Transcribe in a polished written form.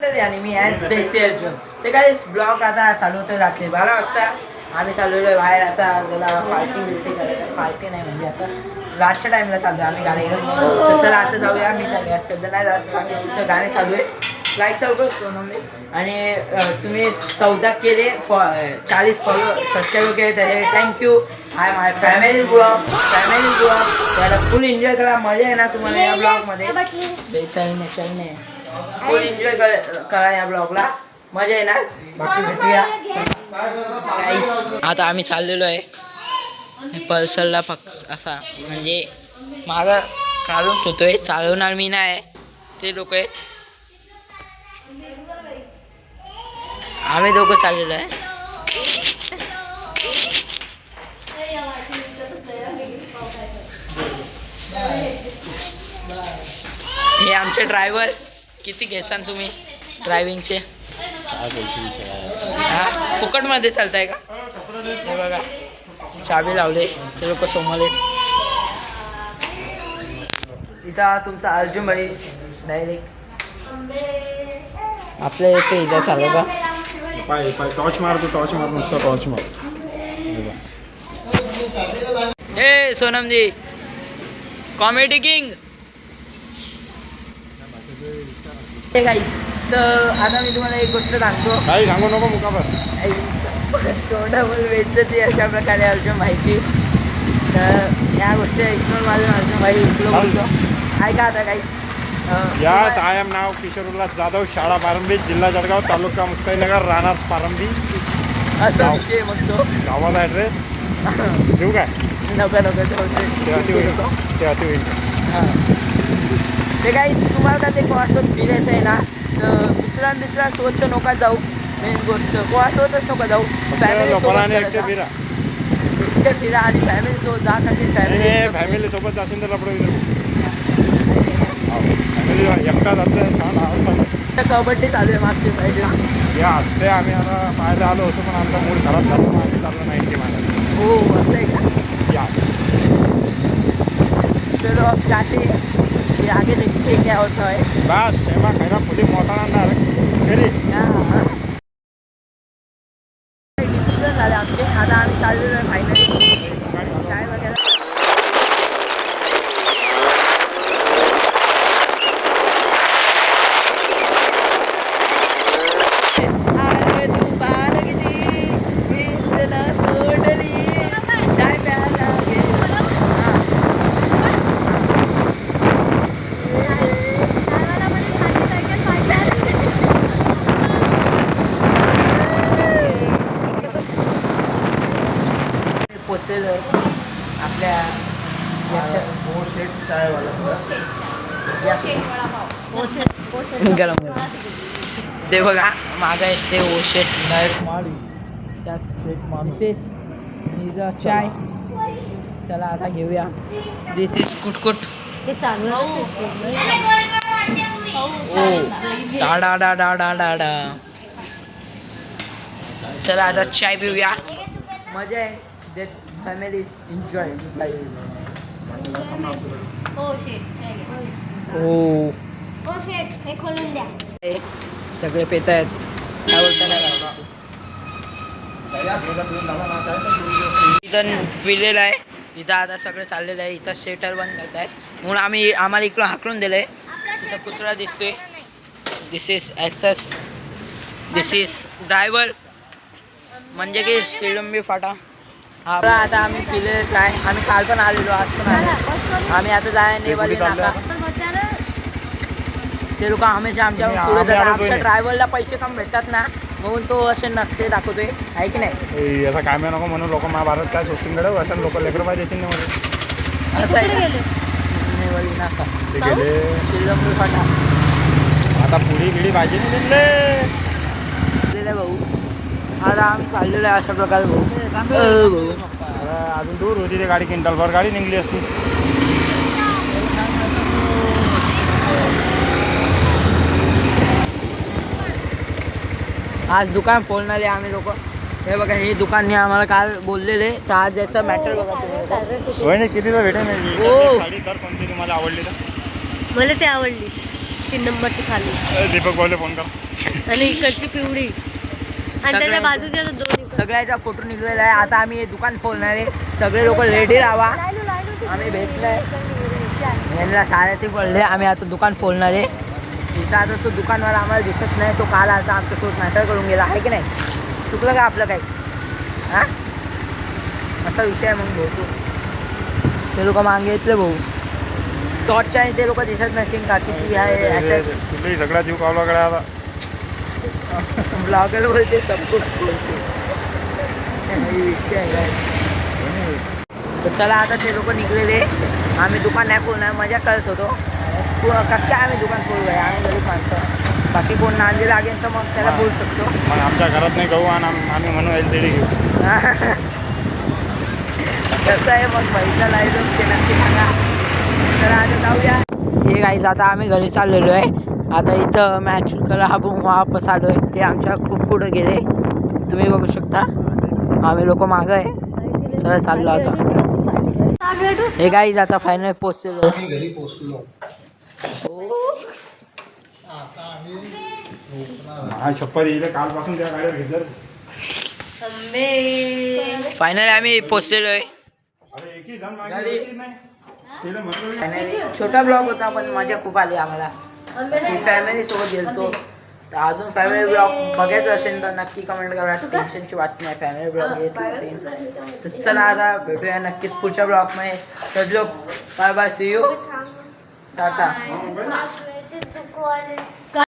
तरी आणि मी आहे देसी अर्जुन. ते काय ब्लॉग आता चालू होतो रात्री 12 वाजता. आम्ही चाललेलो आहे बाहेर आता जरा पार्टी बिर्टी करायला. पार्टी नाही म्हणजे असं रातच्या टाईमला चाललो आम्ही गाडी घेऊन. तर चला आता जाऊया. मी तर सध्या नाही जात कारण तिथं गाणे चालू आहे. लाईक चालू सोनवणे आणि तुम्ही 14 केले 40 फॉलो सबस्क्राईब केले त्याचे thank you. I my family blog त्याला फुल एन्जॉय करा. मजा येणार तुम्हाला या ब्लॉगमध्ये. बेचाळीने फुल एन्जॉय करा या ब्लॉगला. मजा येणार. बाकी भेटूया. आता आम्ही चाललेलो आहे पल्सरला. फक्त असा म्हणजे मागं काढून ठेवतोय. चालवणार मी नाही ते लोक आहेत. आम्ही दोघं चाललेलो आहे. हे आमचे ड्रायव्हर. किती घेसान तुम्ही ड्रायव्हिंगचे? हा फुकटमध्ये चालताय का? हे बघा चाबी लावले ते लोक समोर. इथं तुमचा अर्जुन भाई डायरेक्ट आपल्या इथे इथं चालू का? पाय टॉर्च मारतो. टॉर्च मार नुसतं टॉर्च मार. ए सोनमजी कॉमेडी किंग. तर आता मी तुम्हाला एक गोष्ट सांगतो. काही सांगू नको मुकाबर. तोंडावर बेइज्जती अशा प्रकारे अर्जुन भाईची. तर या गोष्टी ऐकून माझं अर्जुन भाई इकडं बोलतो. ऐका आता काही. यास आय एम नाव किशोर उल्हास जाधव. शाळा पारंबी, जिल्हा जळगाव, तालुका मुक्ताईनगर, राहणार पारंबी. असा विषय म्हणतो. गावाचा ॲड्रेस देऊ काय? नको हां ते काही तुम्हाला का ते कोणासोबत फिरायचं आहे ना तर मित्रांसोबत तर नका जाऊ. मेन गोष्ट कोणासोबतच नका जाऊ. फॅमिलीसोबत एकटे फिरा आणि फॅमिलीसोबत जा कारण फॅमिली सोबत जाशील तर लपडं फॅमिली एकटा जातं. कबड्डी चालू आहे मागच्या साईडला. या ते आम्ही आता पाहायला आलो होतो पण आमचा मूड खराब झाला. आम्ही चाललो 90 मागायला. हो असं आहे का? या चलो अब जाते फिर आगे देखते क्या होता है. बस शेमा खैरा फुली मोठा आणणार घरी. डिसिजन झाले आमचे. आता आम्ही चाललेलो आहे फायनली काय वगैरे. आपल्या गरम गरम ते बघा माझा येते ओशेट चाय. चला आता घेऊया. दिस इज कुटकुट. चला आता चाय पिऊया. मजा आहे. Family enjoy. सगळे पेत आहेत. काय बोलता इथं पिलेलं आहे. इथं आता सगळं चाललेलं आहे. इथं शेटर बंद करत आहे म्हणून आम्हाला इकडं हाकलून दिलं आहे. इथं कुत्रा दिसतोय. This is access. This is driver म्हणजे की शिडंबी फाटा. हा आता आम्ही पिलेलंच आहे. आम्ही काल पण आलेलो आज पण आलो. आम्ही आता जाय नेवाली नाका. ते लोक हमेशा आमच्या आमच्या ड्रायव्हरला पैसे कम भेटतात ना म्हणून तो असे नकटे दाखवतोय आहे की नाही. याचा काय नको म्हणून लोक महाभारत काय सोस्टिंगकडे असं लोक लेकर पाहिजे येतील ना मध्ये. असं आहे नेवाली नाका ते गेले शिडंबी फाटा. आता पुढी गिडी पाहिजे नाही दिले भाऊ. आता आम्ही चाललेलो आहे अशा प्रकारे भाऊ. अजून दूर होती ते गाडी. क्विंटलभर गाडी निघली असती. आज दुकान फोडणारे आम्ही लोक. हे बघा हे दुकानने आम्हाला काल बोललेले तर आज याचा मॅटर बघा तुम्ही. होय नाही कितीचा भेटेल नाही. साडी तर कोणती तुम्हाला आवडली तर? मला ते आवडली 3 नंबरची खाली. दीपक भाऊला फोन कर. आणि इकडची पिवळी आणि त्याच्या बाजूच्या दोन सगळ्याचा फोटो निघलेला आहे. आता आम्ही हे दुकान खोलणार आहे. सगळे लोक रेडी राहा. आम्ही भेटलोय यांना साड्याचे बोलले. आम्ही आता दुकान खोलणार आहे. इथं आता तो दुकानवाला आम्हाला दिसत नाही. तो काल आता आमच्या सोबत मॅटर करून गेला आहे की नाही. चुकलं का आपलं काही हां असा विषय आहे. मग भाऊ ते लोक मागे येतले भाऊ टॉर्चच्या आणि ते लोक दिसत नसेल का किती आहे असं तुलाही सगळा जीव कावलाकडे आता ब्लॉगर बोलते सब कुछ बोलते विषय आहे. तर चला आता ते लोक निघलेले. आम्ही दुकान नाही खोलणार. मजा करत होतो. कसं काय आम्ही दुकान खोलू आहे. आम्ही गरीब माणसं. बाकी कोण नांदी लागेल तर मग त्याला बोलू शकतो. मग आमच्या घरात नाही गहू आणि आम्ही म्हणू LCD घेऊ. कसं आहे मग पैसा लाईट ते नक्की सांगा. तर आता जाऊया. हे गाईज आता आम्ही घरी चाललेलो आहे. आता इथं मॅच करा वापस आलो आहे. ते आमच्या खूप पुढं गेले तुम्ही बघू शकता. आम्ही लोक मागं आहे. चला चाललो आता. हे गाईज आता फायनल पोचलेलो घरी पोचलो. हा छप्पर येईल कालपासून त्या गाड्या घेतल्या. फायनली आम्ही पोचलेलो आहे. अरे एकही जण मागे येत नाही. तिला म्हणलं फायनली छोटा ब्लॉग होता पण मजा खूप आली आम्हाला. फॅमिली सोबत गेलतो. तर अजून फॅमिली ब्लॉग बघायचं असेल तर नक्की कमेंट करा. टेन्शनची बात नाही. फॅमिली ब्लॉग येत होते. तर चला आता भेटूया नक्कीच पुढच्या ब्लॉगमध्ये. तर लोक bye bye see you Tata.